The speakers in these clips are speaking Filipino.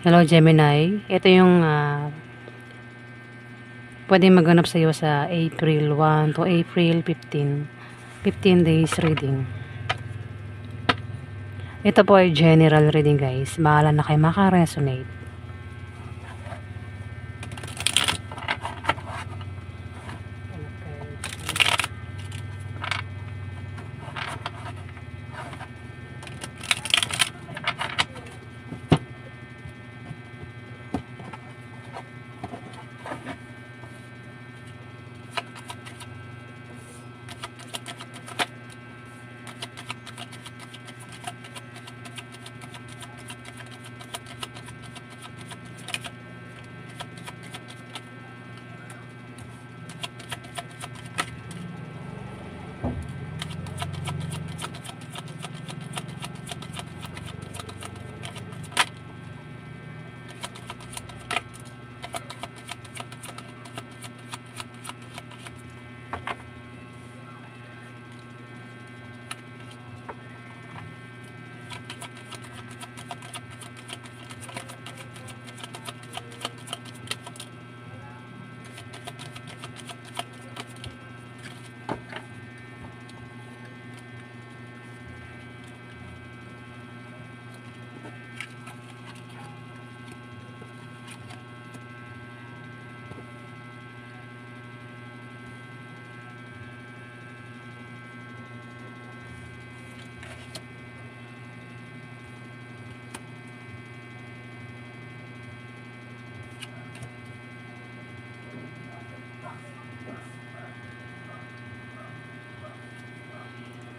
Hello Gemini, ito yung pwedeng maganap sa iyo sa April 1 to April 15, 15 days reading. Ito po ay general reading guys, bahala na kayo makaresonate.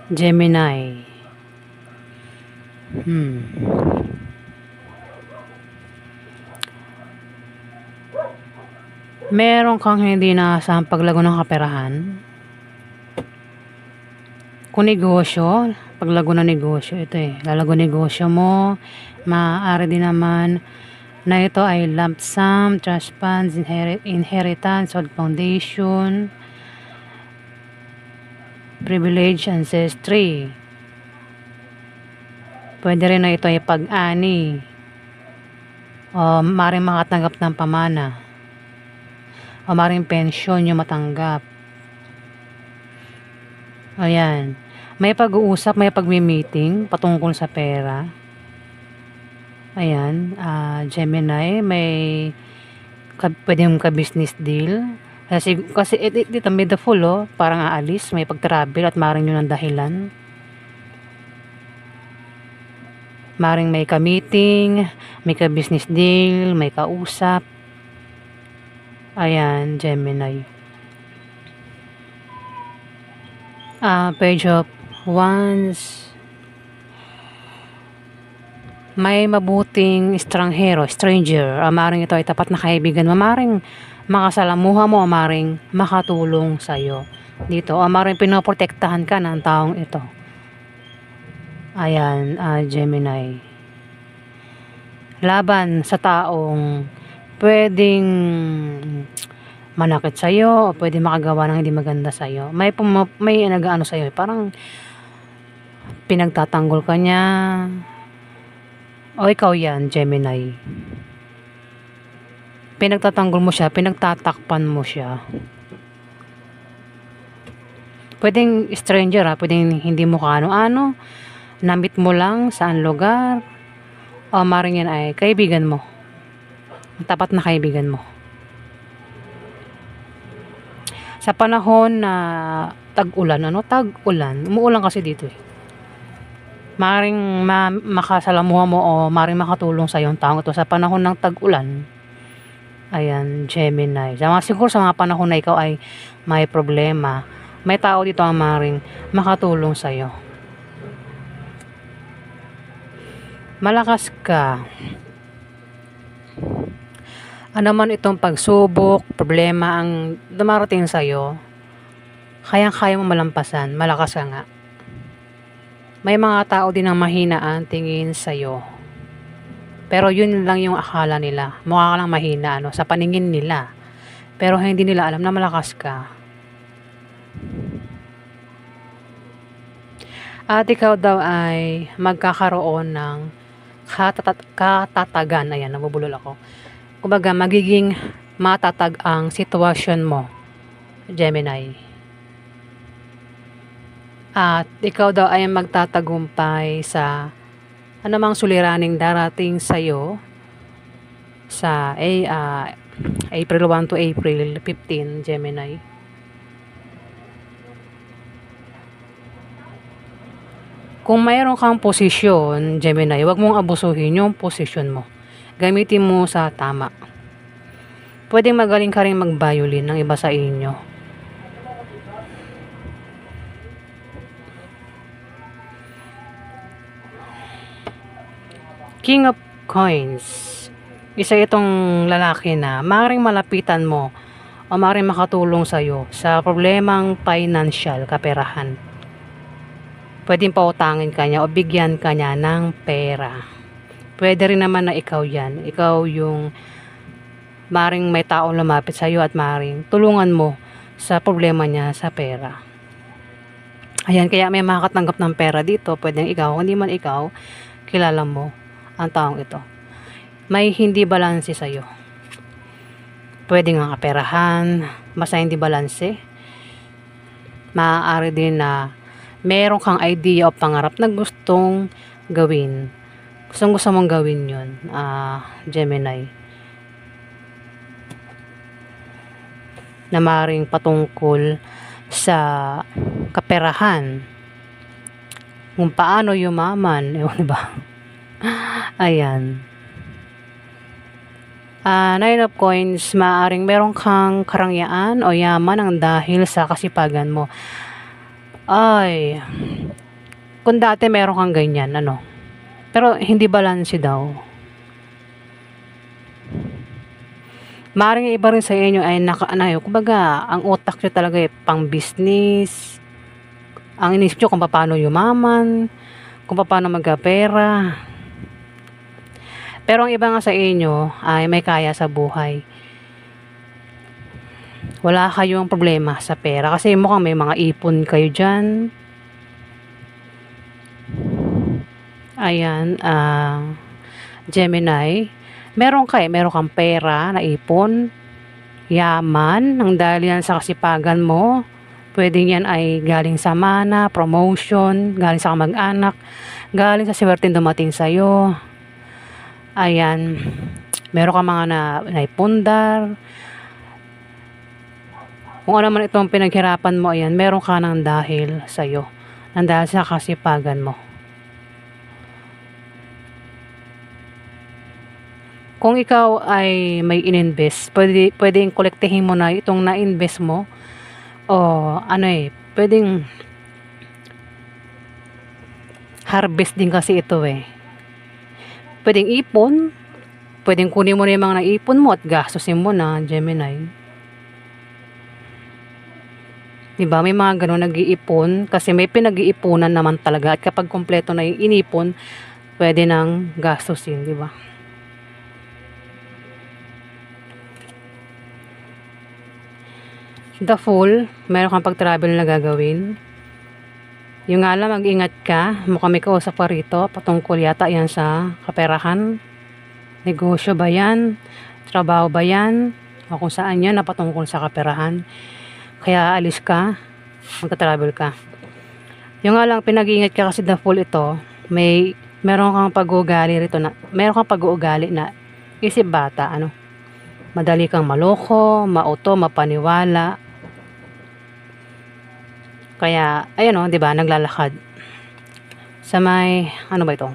Gemini. Meron kang hindi inaasahang paglago ng kaperahan. Kung negosyo, paglago ng negosyo, ito lalago negosyo mo. Maaari din naman na ito ay lump sum, trust funds, inheritance, old foundation, privilege, ancestry. Pwede rin na ito ay pag-ani o maaaring makatanggap ng pamana o maaaring pensyon yung matanggap. Ayan, may pag-uusap, may pagmi-meeting patungkol sa pera. Ayan, Gemini, may pwedeng ka-business deal. Kasi dito may the full, parang aalis, may pag-travel at maaaring yun ang dahilan. Maring may ka-meeting, may ka-business deal, may kausap. Ayan, Gemini. Page of Wands. May mabuting stranger. Maring ito ay tapat na kaibigan. Maring makasalamuha mo, maring makatulong sa'yo. Dito, maring pinoprotektahan ka ng taong ito. Ayan, Gemini. Laban sa taong pwedeng manakit sa'yo o pwedeng makagawa ng hindi maganda sa'yo. May nag-ano sa'yo, parang pinagtatanggol ka niya. O ikaw yan, Gemini. Pinagtatanggol mo siya, pinagtatakpan mo siya. Pwedeng stranger pwedeng hindi mo kaano-ano. Namit mo lang saan lugar. O maring yan ay kaibigan mo. Tapat na kaibigan mo. Sa panahon na tag-ulan, tag-ulan. Umuulan kasi dito Maring makasalamuha mo o maring makatulong sa yung taong ito sa panahon ng tag-ulan. Ayan, Gemini. Siguro sa mga panahon na ikaw ay may problema, may tao dito ang maring makatulong sa iyo. Malakas ka. Ano man itong pagsubok, problema ang dumarating sa iyo, kayang-kaya mo malampasan. Malakas ka nga. May mga tao din ang mahina ang tingin sa iyo. Pero yun lang yung akala nila. Mukha ka lang mahina sa paningin nila. Pero hindi nila alam na malakas ka. At ikaw daw ay magkakaroon ng katatagan. Ayan, nabubulol ako. Kumbaga, magiging matatag ang sitwasyon mo, Gemini. At ikaw daw ay magtatagumpay sa anumang suliraning darating sa'yo sa April 1 to April 15, Gemini. Kung mayroon kang posisyon, Gemini, huwag mong abusuhin yung posisyon mo. Gamitin mo sa tama. Pwedeng magaling ka rin mag-violin ng iba sa inyo. King of Coins. Isa itong lalaki na maaaring malapitan mo o maaaring makatulong sa'yo sa problemang financial, kaperahan. Pwedeng pautangin ka niya o bigyan ka niya ng pera. Pwede rin naman na ikaw yan. Ikaw yung maaaring may taong lumapit sa'yo at maaaring tulungan mo sa problema niya sa pera. Ayan, kaya may makakatanggap ng pera dito. Pwedeng ikaw, hindi man ikaw, kilala mo ang taong ito. May hindi balanse sa'yo. Pwede nga kaperahan, basta hindi balanse. Maaari din na meron kang idea o pangarap na gustong gawin. Gusto mong gawin yun, Gemini. Na maaaring patungkol sa kaperahan. Kung paano yumaman, ewan ba? Ayan. Nine of Coins, maaaring meron kang karangyaan o yaman ang dahil sa kasipagan mo. Ay, kung dati meron kang ganyan, pero hindi balanse daw. Maaaring iba rin sa inyo ay kumbaga, ang utak nyo talaga ay pang business. Ang inisip nyo kung paano yumaman, kung paano magkapera. Pero ang iba nga sa inyo ay may kaya sa buhay. Wala kayong problema sa pera kasi mukhang may mga ipon kayo dyan. Ayan, Gemini, meron kang pera na ipon, yaman, ang dahil yan sa kasipagan mo. Pwede yan ay galing sa mana, promotion, galing sa kamag-anak, galing sa swerteng dumating sa'yo. Ayan, meron ka mga naipundar. Kung ano man itong pinaghirapan mo, ayan, meron ka ng dahil sa'yo. Ng dahil sa kasipagan mo. Kung ikaw ay may ininvest, pwedeng kolektihin mo na itong na-invest mo. O pwedeng harvest din kasi ito Pwedeng ipon, pwedeng kunin mo na yung mga naipon mo at gastusin mo na, Gemini. Diba? May mga ganun nag-iipon kasi may pinag-iipunan naman talaga at kapag kompleto na yung inipon, pwede nang gastusin, diba? The Fool, meron kang pag-travel na gagawin. Yung nga lang, mag-ingat ka. Mukhang may kausap pa rito. Patungkol yata yan sa kaperahan. Negosyo ba yan? Trabaho ba yan? O kung saan yan na patungkol sa kaperahan. Kaya alis ka. Magka-travel ka. Yung nga lang, pinag-iingat ka kasi The Fool ito. Meron kang pag-uugali rito na, meron kang pag-uugali na isip bata, madali kang maloko, mauto, mapaniwala. Kaya, ayan 'di ba, naglalakad. Sa may, ano ba ito?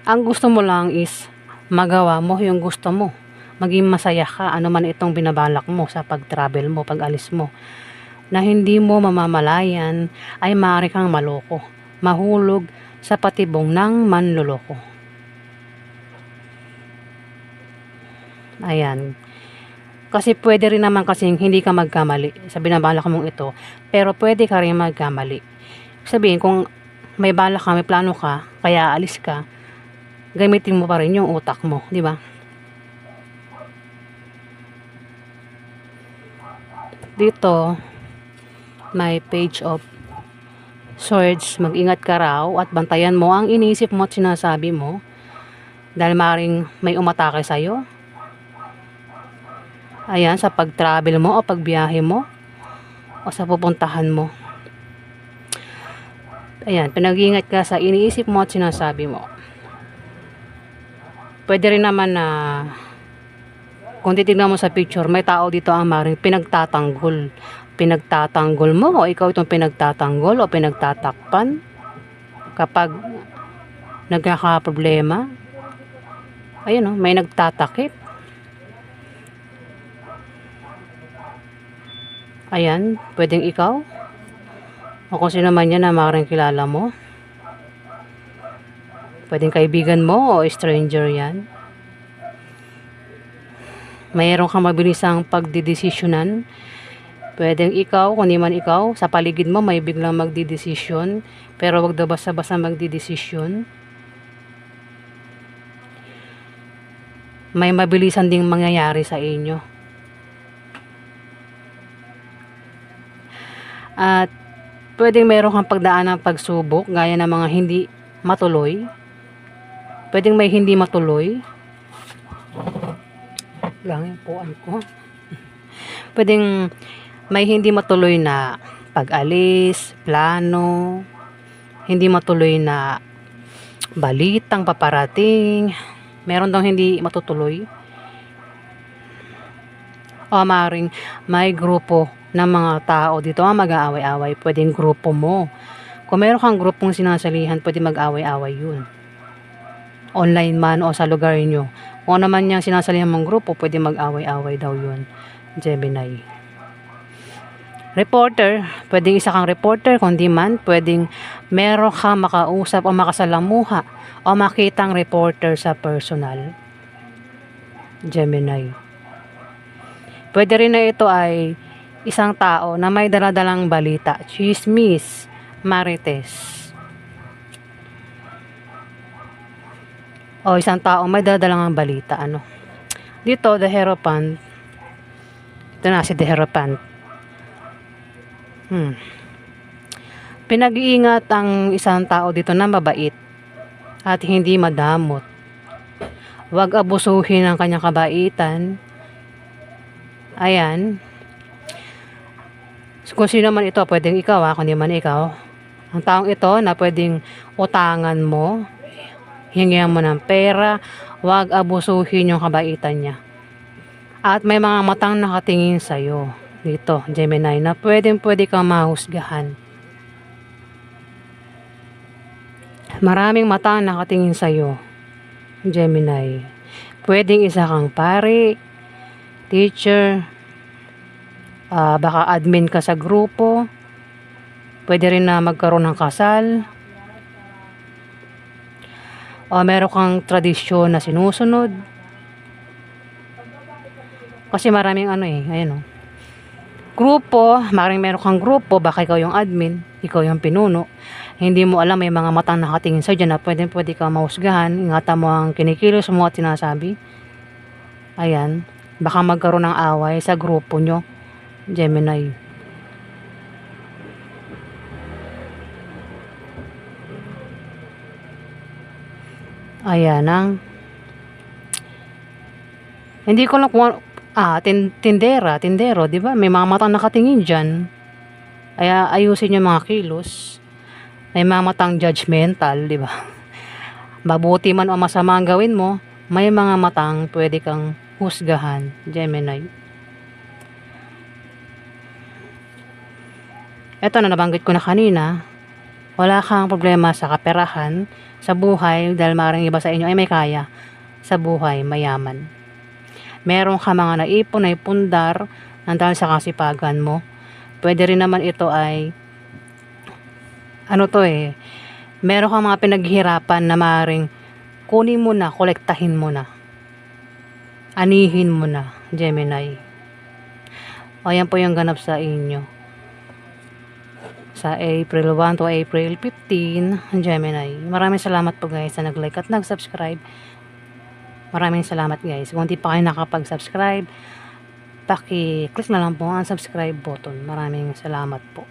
Ang gusto mo lang is magawa mo yung gusto mo. Maging masaya ka, ano man itong binabalak mo sa pag-travel mo, pag-alis mo. Na hindi mo mamamalayan ay maaari kang maloko, mahulog sa patibong ng manloloko. Ayan. Kasi pwede rin naman kasing hindi ka magkamali sa binabalak mong ito, pero pwede ka rin magkamali. Sabihin, kung may balak ka, may plano ka, kaya alis ka, gamitin mo pa rin yung utak mo, di ba? Dito, may Page of Swords, mag-ingat ka raw at bantayan mo ang iniisip mo at sinasabi mo dahil maring may umatake sa'yo. Ayan, sa pag-travel mo o pagbiyahe mo o sa pupuntahan mo. Ayan, pinag-iingat ka sa iniisip mo at sinasabi mo. Pwede rin naman na kung titignan mo sa picture, may tao dito ang maring pinagtatanggol. Pinagtatanggol mo o ikaw itong pinagtatanggol o pinagtatakpan kapag nagkakaproblema. Ayun, may nagtatakip. Ayan, pwedeng ikaw o kung sino man yan na maring kilala mo. Pwedeng kaibigan mo o stranger yan. Mayroon kang mabilisang pagdidesisyonan. Pwedeng ikaw, kung di man ikaw, sa paligid mo may biglang magdidesisyon. Pero wag daw basta-basta magdidesisyon. May mabilisan ding mangyayari sa inyo. At pwedeng meron kang pagdaan ng pagsubok gaya ng mga hindi matuloy. Pwedeng may hindi matuloy. Lang yung puan ko. Pwedeng may hindi matuloy na pag-alis, plano, hindi matuloy na balitang paparating, meron daw hindi matutuloy. O maring may grupo ng mga tao dito ang mag-aaway-away, pwedeng grupo mo. Kung meron kang grupong sinasalihan, pwede mag-away-away yun. Online man o sa lugar nyo. Kung naman yung sinasalihan mong grupo, pwede mag-away-away daw yun. Gemini. Reporter, pwedeng isa kang reporter, kundi man, pwedeng meron kang makausap o makasalamuha o makitang reporter sa personal. Gemini. Pwede rin na ito ay isang tao na may daladalang balita, chismis, marites. O isang tao may daladalang balita, Dito, the Hierophant. Ito na si the Hierophant. Pinag-iingat ang isang tao dito na mabait at hindi madamot. Huwag abusuhin ang kanyang kabaitan. Ayan. So, kung sino man ito, pwedeng ikaw kung di man ikaw. Ang taong ito na pwedeng utangan mo, hingihan mo ng pera, huwag abusuhin yung kabaitan niya. At may mga matang nakatingin sa'yo. Dito, Gemini, na pwede kang mahusgahan. Maraming mata ang nakatingin sa'yo, Gemini. Pwedeng isa kang pari, teacher, baka admin ka sa grupo, pwede rin na magkaroon ng kasal, o meron kang tradisyon na sinusunod. Kasi maraming grupo, maring meron kang grupo, baka ikaw yung admin, ikaw yung pinuno, hindi mo alam, may mga matang nakatingin sa dyan na pwede ka mahusgahan. Ingatan mo ang kinikilos mo at sinasabi. Ayan, baka magkaroon ng away sa grupo nyo, Gemini. Ayan hindi ko lang kung tindero, di ba? May mga matang nakatingin dyan. Kaya ayusin yung mga kilos. May mga matang judgmental, di ba? Mabuti man o masama ang gawin mo, may mga matang pwede kang husgahan, Gemini. Ito na nabanggit ko na kanina, wala kang problema sa kaperahan, sa buhay, dahil maring iba sa inyo ay may kaya sa buhay, mayaman. Meron ka mga naipon, naipundar, dahil sa kasipagan mo. Pwede rin naman ito ay, meron kang mga pinaghihirapan na maring kunin mo na, kolektahin mo na. Anihin mo na, Gemini. O yan po yung ganap sa inyo. Sa April 1 to April 15, Gemini. Maraming salamat po guys na nag-like at nag-subscribe. Maraming salamat guys. Kung hindi pa kayo nakapag-subscribe, paki-click na lang po ang subscribe button. Maraming salamat po.